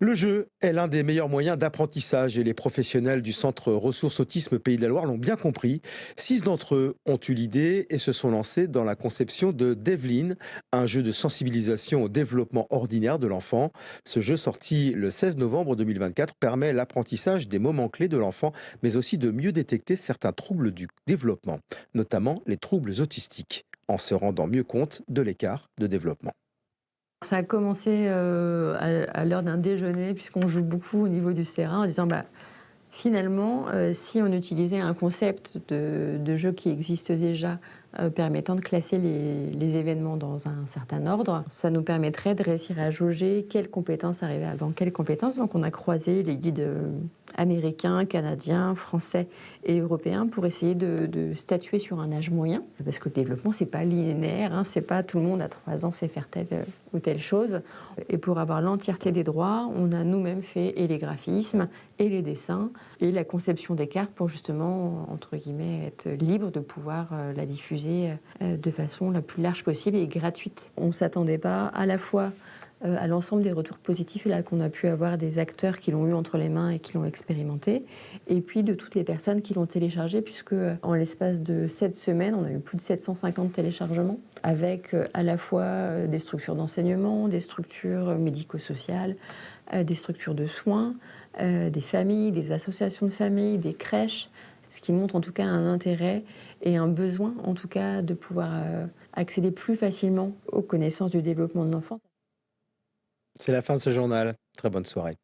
Le jeu est l'un des meilleurs moyens d'apprentissage et les professionnels du centre ressources autisme Pays de la Loire l'ont bien compris. 6 d'entre eux ont eu l'idée et se sont lancés dans la conception de Devlin, un jeu de sensibilisation au développement ordinaire de l'enfant. Ce jeu sorti le 16 novembre 2024 permet l'apprentissage des moments clés de l'enfant, mais aussi de mieux détecter certains troubles du développement, notamment les troubles autistiques, en se rendant mieux compte de l'écart de développement. Ça a commencé, à l'heure d'un déjeuner puisqu'on joue beaucoup au niveau du terrain en disant: «Bah, finalement, si on utilisait un concept de jeu qui existe déjà, permettant de classer les événements dans un certain ordre, ça nous permettrait de réussir à jauger quelles compétences arrivaient avant quelles compétences». Donc on a croisé les guides, américains, canadiens, français et européens pour essayer de statuer sur un âge moyen. Parce que le développement, c'est pas linéaire, hein, c'est pas tout le monde à 3 ans sait faire telle, ou telle chose. Et pour avoir l'entièreté des droits, on a nous-mêmes fait et les graphismes et les dessins et la conception des cartes pour justement, entre guillemets, être libre de pouvoir la diffuser de façon la plus large possible et gratuite. On ne s'attendait pas à la fois à l'ensemble des retours positifs là qu'on a pu avoir des acteurs qui l'ont eu entre les mains et qui l'ont expérimenté, et puis de toutes les personnes qui l'ont téléchargé, puisque en l'espace de 7 semaines, on a eu plus de 750 téléchargements, avec à la fois des structures d'enseignement, des structures médico-sociales, des structures de soins, des familles, des associations de familles, des crèches, ce qui montre en tout cas un intérêt et un besoin en tout cas de pouvoir accéder plus facilement aux connaissances du développement de l'enfant. C'est la fin de ce journal. Très bonne soirée.